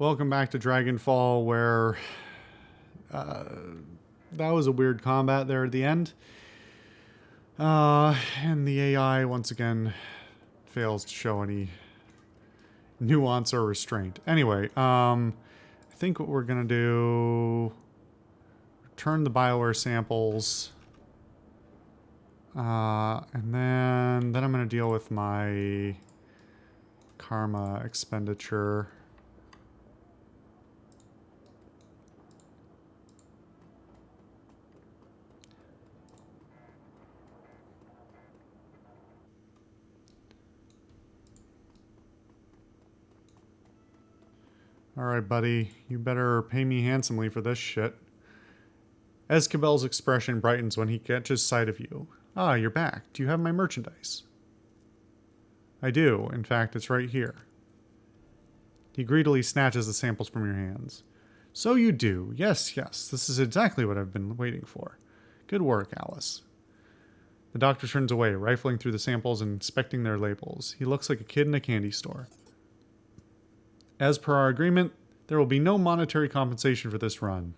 Welcome back to Dragonfall, where that was a weird combat there at the end. And the AI, once again, fails to show any nuance or restraint. Anyway, I think what we're going to do... Return the Bioware samples. And then I'm going to deal with my karma expenditure. Alright, buddy. You better pay me handsomely for this shit. Escabel's expression brightens when he catches sight of you. Ah, you're back. Do you have my merchandise? I do. In fact, it's right here. He greedily snatches the samples from your hands. So you do. Yes, yes. This is exactly what I've been waiting for. Good work, Alice. The doctor turns away, rifling through the samples and inspecting their labels. He looks like a kid in a candy store. As per our agreement, there will be no monetary compensation for this run.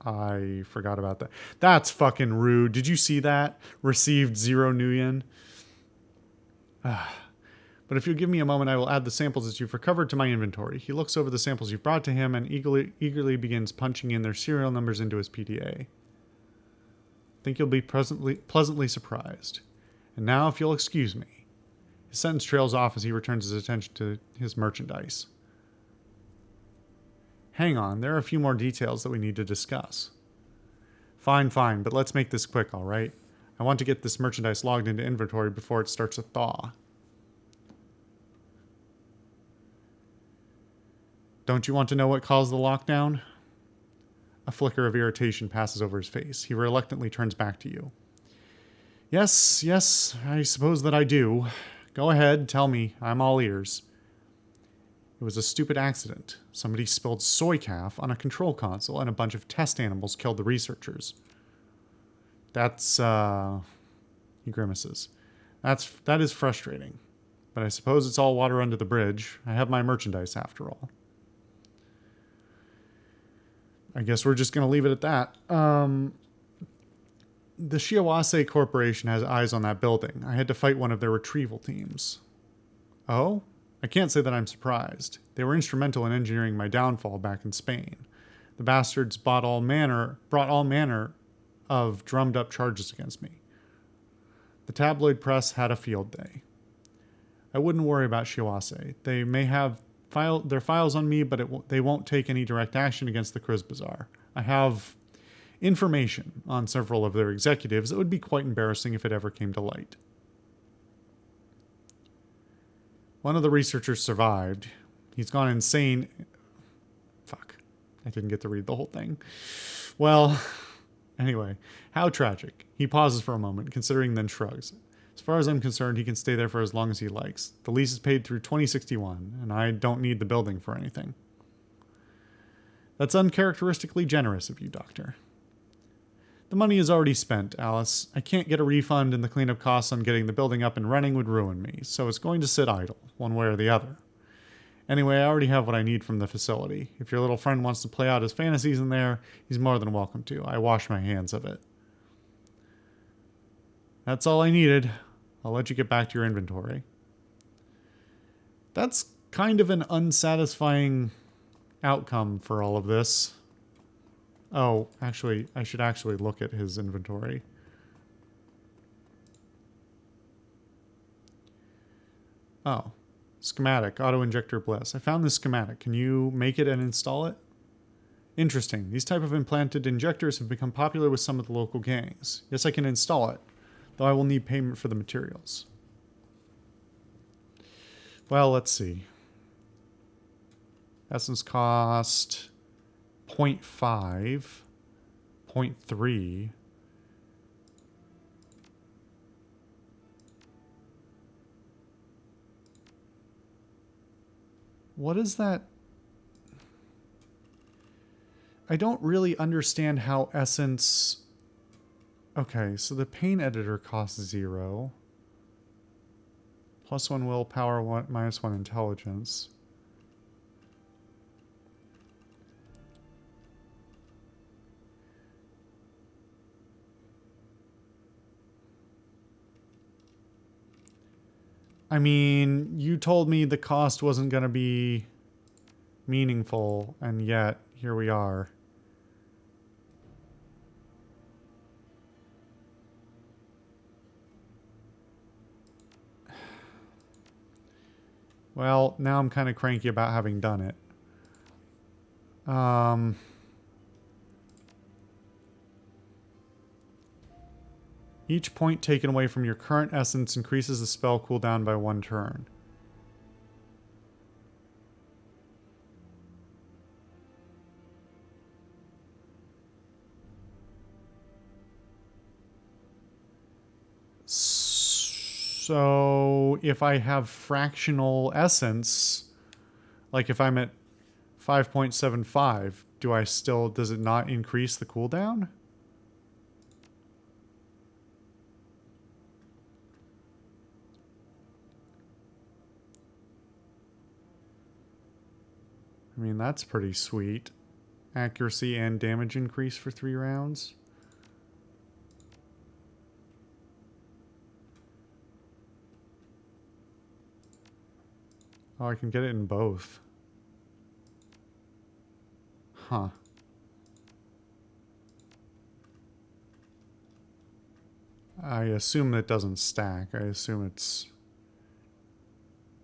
I forgot about that. That's fucking rude. Did you see that? Received 0 nuyen. But if you'll give me a moment, I will add the samples that you've recovered to my inventory. He looks over the samples you've brought to him and eagerly begins punching in their serial numbers into his PDA. Think you'll be pleasantly surprised. And now, if you'll excuse me. His sentence trails off as he returns his attention to his merchandise. Hang on, there are a few more details that we need to discuss. Fine, but let's make this quick, alright? I want to get this merchandise logged into inventory before it starts to thaw. Don't you want to know what caused the lockdown? A flicker of irritation passes over his face. He reluctantly turns back to you. Yes, I suppose that I do. Go ahead, tell me. I'm all ears. It was a stupid accident. Somebody spilled soy calf on a control console and a bunch of test animals killed the researchers. That's, he grimaces. That is frustrating. But I suppose it's all water under the bridge. I have my merchandise after all. I guess we're just going to leave it at that. The Shiawase Corporation has eyes on that building. I had to fight one of their retrieval teams. Oh? I can't say that I'm surprised. They were instrumental in engineering my downfall back in Spain. The bastards brought all manner of drummed up charges against me. The tabloid press had a field day. I wouldn't worry about Shiawase. They may have their files on me, but they won't take any direct action against the Kriz Bazaar. I have information on several of their executives that would be quite embarrassing if it ever came to light. One of the researchers survived. He's gone insane. Fuck. I didn't get to read the whole thing. Well, anyway, how tragic. He pauses for a moment, considering, then shrugs. As far as I'm concerned, he can stay there for as long as he likes. The lease is paid through 2061, and I don't need the building for anything. That's uncharacteristically generous of you, Doctor. The money is already spent, Alice. I can't get a refund, and the cleanup costs on getting the building up and running would ruin me, so it's going to sit idle, one way or the other. Anyway, I already have what I need from the facility. If your little friend wants to play out his fantasies in there, he's more than welcome to. I wash my hands of it. That's all I needed. I'll let you get back to your inventory. That's kind of an unsatisfying outcome for all of this. Oh, actually, I should actually look at his inventory. Oh. Schematic, auto-injector bliss. I found this schematic. Can you make it and install it? Interesting. These type of implanted injectors have become popular with some of the local gangs. Yes, I can install it, though I will need payment for the materials. Well, let's see. Essence cost 0.5, 0.3. What is that? I don't really understand how Essence... Okay, so the paint editor costs 0. +1 willpower, -1 intelligence. I mean, you told me the cost wasn't going to be meaningful, and yet here we are. Well, now I'm kind of cranky about having done it. Each point taken away from your current essence increases the spell cooldown by 1 turn. So if I have fractional essence, like if I'm at 5.75, does it not increase the cooldown? I mean, that's pretty sweet. Accuracy and damage increase for 3 rounds. Oh, I can get it in both. Huh. I assume it doesn't stack. I assume it's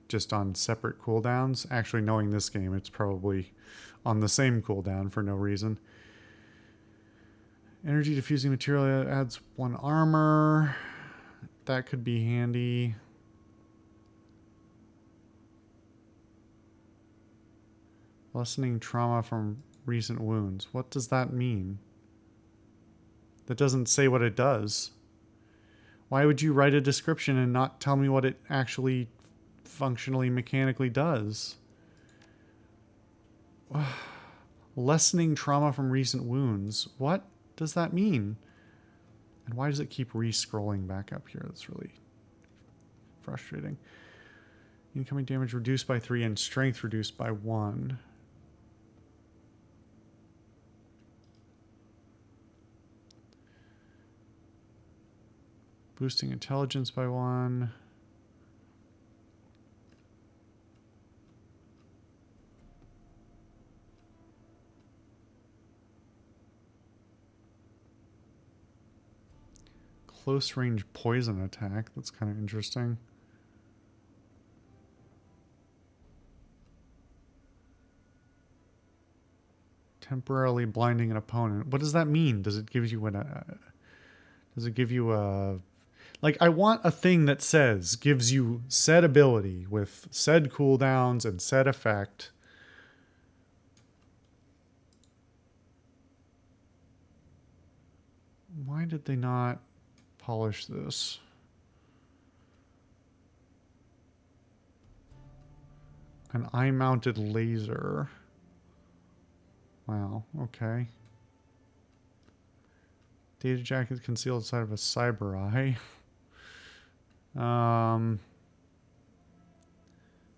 just on separate cooldowns. Actually, knowing this game, it's probably on the same cooldown for no reason. Energy diffusing material adds 1 armor. That could be handy. Lessening trauma from recent wounds. What does that mean? That doesn't say what it does. Why would you write a description and not tell me what it actually functionally, mechanically does? Lessening trauma from recent wounds. What does that mean? And why does it keep re-scrolling back up here? That's really frustrating. Incoming damage reduced by 3 and strength reduced by 1. Boosting intelligence by 1. Close range poison attack. That's kind of interesting. Temporarily blinding an opponent. What does that mean? Does it give you does it give you a... Like, I want a thing that says, gives you said ability with said cooldowns and said effect. Why did they not polish this? An eye-mounted laser. Wow, okay. Data jacket concealed inside of a cyber eye.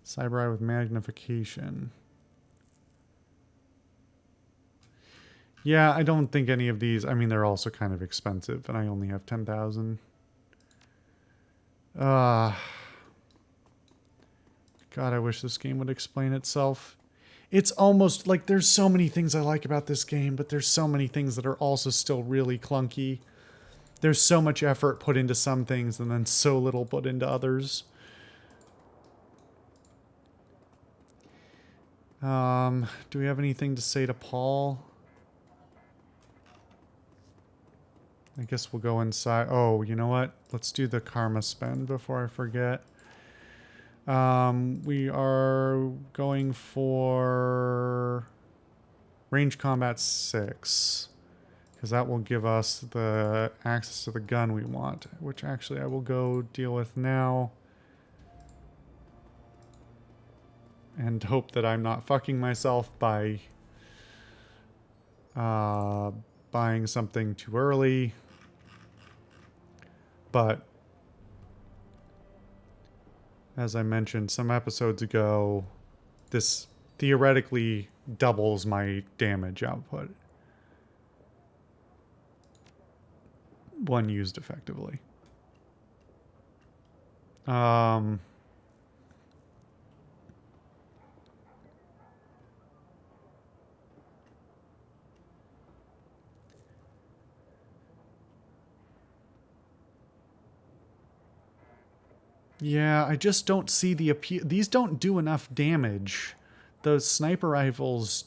Cyber eye with magnification. Yeah, I don't think any of these... I mean, they're also kind of expensive, and I only have 10,000. God, I wish this game would explain itself. It's almost like there's so many things I like about this game, but there's so many things that are also still really clunky. There's so much effort put into some things and then so little put into others. Do we have anything to say to Paul? I guess we'll go inside. Oh, you know what? Let's do the karma spend before I forget. We are going for range combat 6. Because that will give us the access to the gun we want. Which actually I will go deal with now. And hope that I'm not fucking myself by buying something too early. But as I mentioned some episodes ago, this theoretically doubles my damage output when used effectively. Yeah, I just don't see the appeal. These don't do enough damage. Those sniper rifles,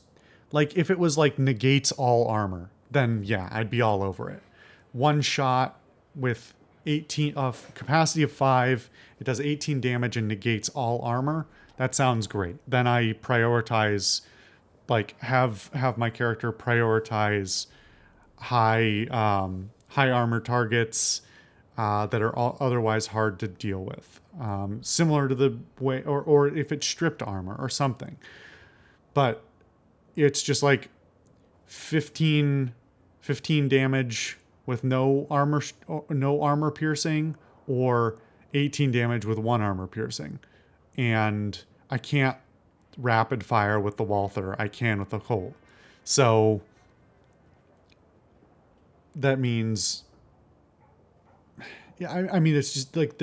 like if it was like negates all armor, then yeah, I'd be all over it. One shot with 18 of capacity of 5, it does 18 damage and negates all armor. That sounds great. Then I prioritize, like have my character prioritize high armor targets that are otherwise hard to deal with. Similar to the way, or if it's stripped armor or something. But it's just like 15, 15 damage with no armor piercing, or 18 damage with one armor piercing. And I can't rapid fire with the Walther. I can with the Colt. So that means, yeah, I mean, it's just like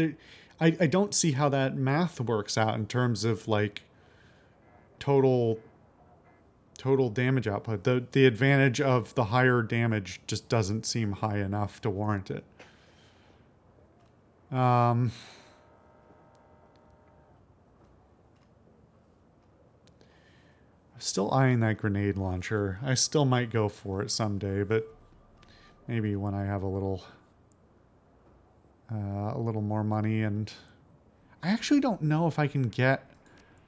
I don't see how that math works out in terms of like total total damage output. The advantage of the higher damage just doesn't seem high enough to warrant it. Um, I'm still eyeing that grenade launcher. I still might go for it someday, but maybe when I have a little more money. And I actually don't know if I can get.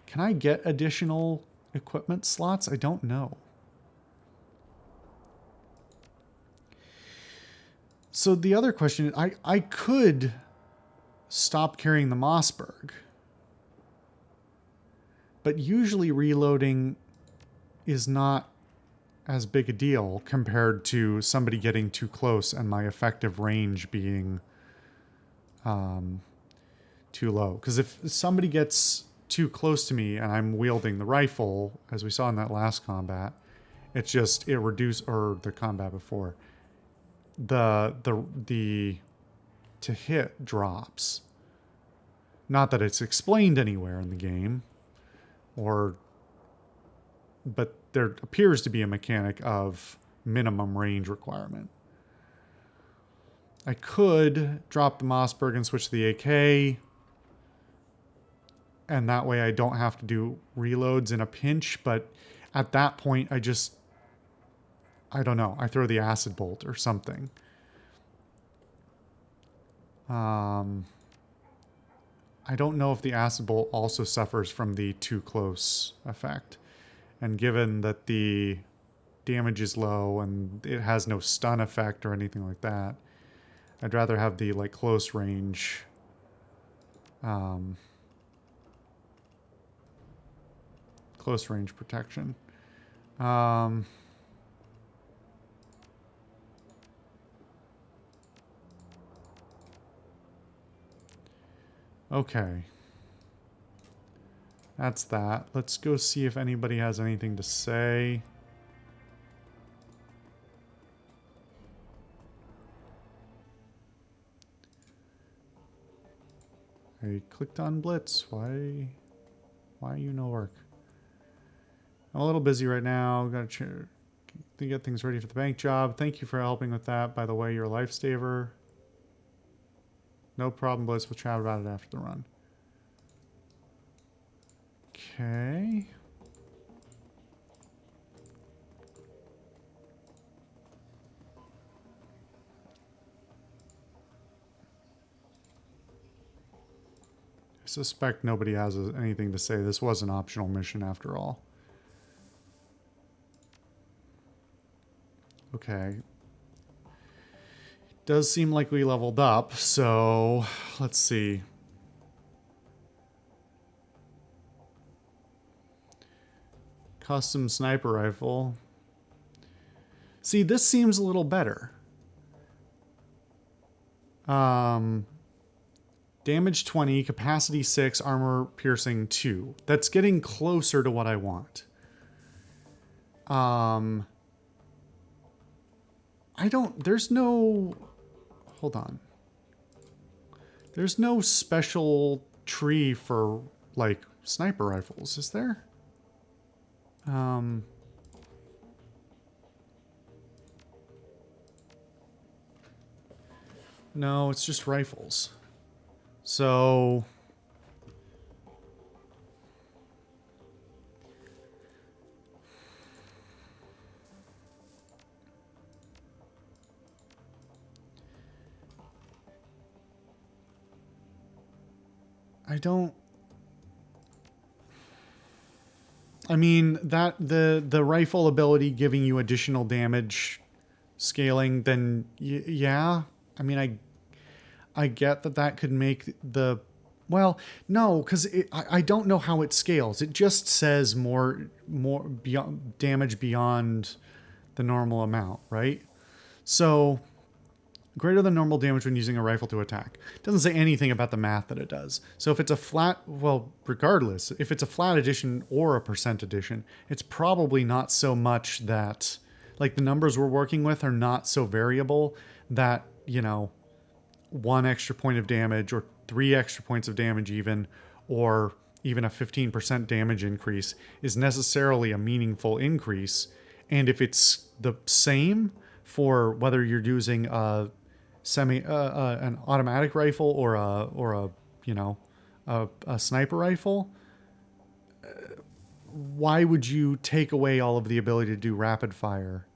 Can I get additional equipment slots? I don't know. So the other question is, I could stop carrying the Mossberg, but usually reloading is not as big a deal compared to somebody getting too close and my effective range being too low. Because if somebody gets too close to me and I'm wielding the rifle, as we saw in that last combat, it's just it reduce or the combat before the to hit drops. Not that it's explained anywhere in the game, but there appears to be a mechanic of minimum range requirement. I could drop the Mossberg and switch to the AK, and that way I don't have to do reloads in a pinch, but at that point I don't know, I throw the acid bolt or something. I don't know if the acid bolt also suffers from the too close effect. And given that the damage is low and it has no stun effect or anything like that, I'd rather have the like close range close range protection. Okay. That's that. Let's go see if anybody has anything to say. I clicked on Blitz. Why you no work? I'm a little busy right now. Got to get things ready for the bank job. Thank you for helping with that. By the way, you're a lifesaver. No problem, Blitz. We'll chat about it after the run. Okay. I suspect nobody has anything to say. This was an optional mission after all. Okay. Does seem like we leveled up, so let's see. Custom sniper rifle. See, this seems a little better. Damage 20, capacity 6, armor piercing 2. That's getting closer to what I want. There's no... Hold on. There's no special tree for, like, sniper rifles, is there? No, it's just rifles. So I don't... I mean, that the rifle ability giving you additional damage scaling, then yeah. I mean, I get that that could make the... Well, no, because I don't know how it scales. It just says more beyond, damage beyond the normal amount, right? So greater than normal damage when using a rifle to attack. It doesn't say anything about the math that it does. So if it's a flat, well, regardless, if it's a flat addition or a percent addition, it's probably not so much that, like, the numbers we're working with are not so variable that, you know, 1 extra point of damage or 3 extra points of damage or even a 15% damage increase is necessarily a meaningful increase. And if it's the same for whether you're using a an automatic rifle or a you know, a sniper rifle, why would you take away all of the ability to do rapid fire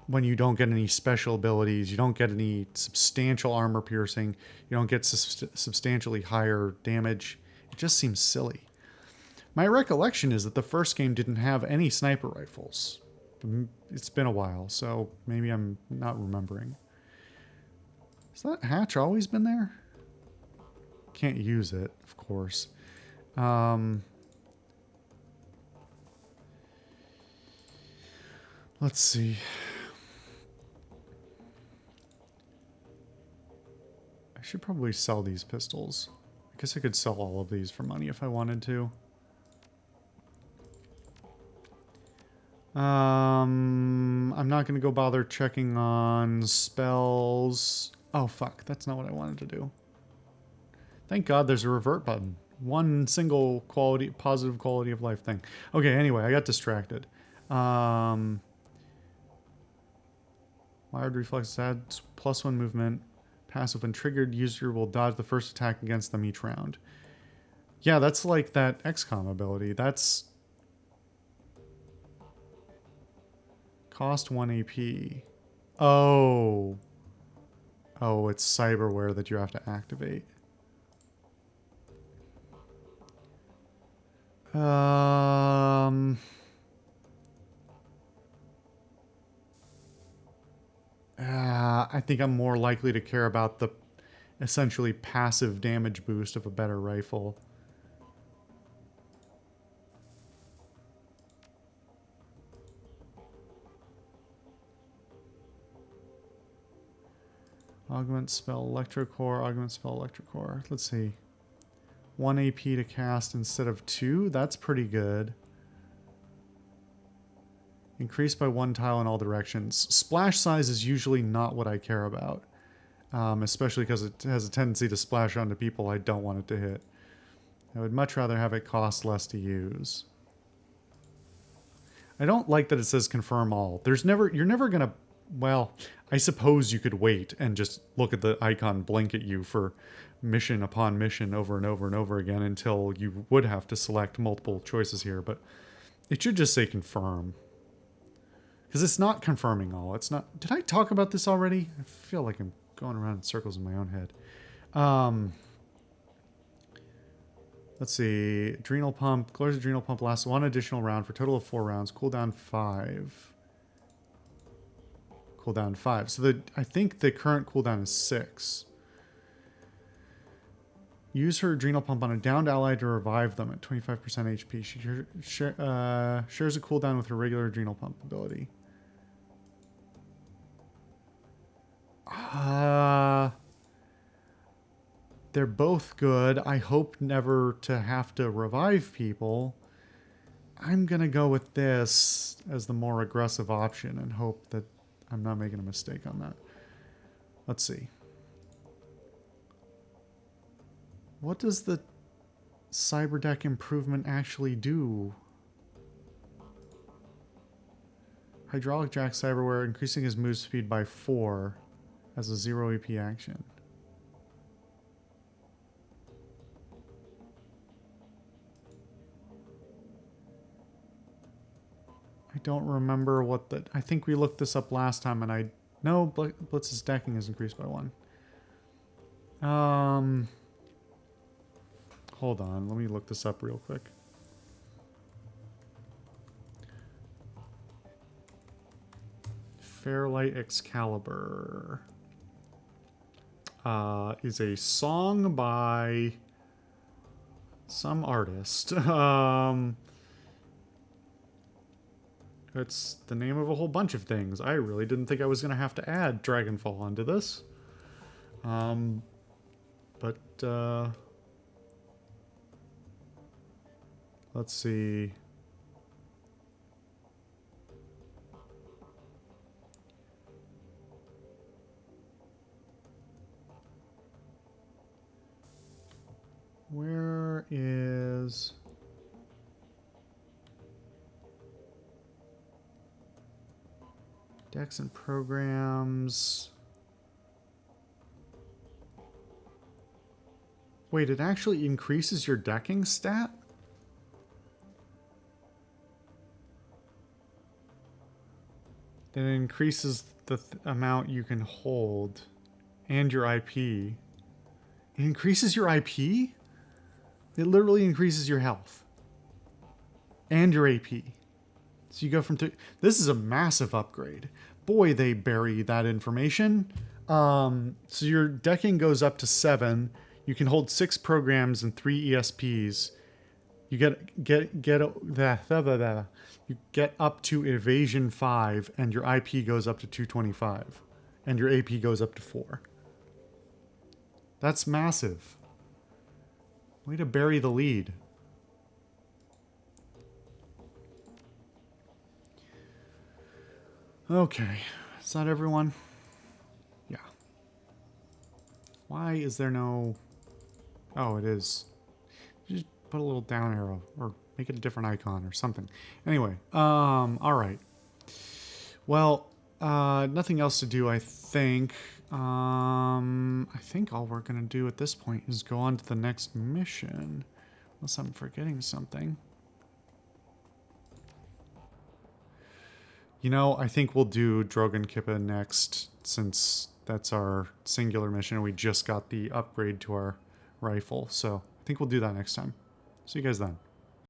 when you don't get any special abilities, you don't get any substantial armor piercing, you don't get substantially higher damage? It just seems silly. My recollection is that the first game didn't have any sniper rifles. It's been a while, so maybe I'm not remembering. Has that hatch always been there? Can't use it, of course. Let's see. I should probably sell these pistols. I guess I could sell all of these for money if I wanted to. I'm not going to go bother checking on spells. Oh, fuck. That's not what I wanted to do. Thank God there's a revert button. One single quality, positive quality of life thing. Okay, anyway, I got distracted. Wired reflexes adds +1 movement. Passive when triggered, user will dodge the first attack against them each round. Yeah, that's like that XCOM ability. That's... Cost 1 AP. Oh. Oh, it's cyberware that you have to activate. I think I'm more likely to care about the essentially passive damage boost of a better rifle. Augment spell Electrocore, augment spell Electrocore. Let's see. 1 AP to cast instead of 2. That's pretty good. Increased by 1 tile in all directions. Splash size is usually not what I care about. Especially because it has a tendency to splash onto people I don't want it to hit. I would much rather have it cost less to use. I don't like that it says confirm all. You're never gonna... Well, I suppose you could wait and just look at the icon blink at you for mission upon mission over and over and over again until you would have to select multiple choices here, but it should just say confirm. Because it's not confirming all. It's not... Did I talk about this already? I feel like I'm going around in circles in my own head. Let's see. Adrenal Pump. Gloria's Adrenal Pump lasts 1 additional round for a total of 4 rounds. Cooldown 5. Cooldown 5. So I think the current cooldown is 6. Use her Adrenal Pump on a downed ally to revive them at 25% HP. She shares a cooldown with her regular Adrenal Pump ability. They're both good. I hope never to have to revive people. I'm going to go with this as the more aggressive option and hope that I'm not making a mistake on that. Let's see. What does the Cyberdeck improvement actually do? Hydraulic Jack Cyberware, increasing his move speed by 4 as a 0 AP action. I don't remember what the... I think we looked this up last time and no, Blitz's decking is increased by 1. Hold on, let me look this up real quick. Fairlight Excalibur is a song by some artist. It's the name of a whole bunch of things. I really didn't think I was going to have to add Dragonfall onto this. But let's see. Where is... Decks and programs. Wait, it actually increases your decking stat? Then it increases the amount you can hold and your IP. It increases your IP? It literally increases your health and your AP. So you go from this is a massive upgrade. Boy, they bury that information. So your decking goes up to 7. You can hold 6 programs and 3 ESPs. You you get up to evasion 5, and your IP goes up to 225, and your AP goes up to 4. That's massive. Way to bury the lead. Okay, is that everyone? Yeah. Why is there no... Oh, it is. Just put a little down arrow, or make it a different icon or something. Anyway, all right. Well, nothing else to do, I think. I think all we're going to do at this point is go on to the next mission. Unless I'm forgetting something. You know, I think we'll do Drogon Kippa next, since that's our singular mission and we just got the upgrade to our rifle. So I think we'll do that next time. See you guys then.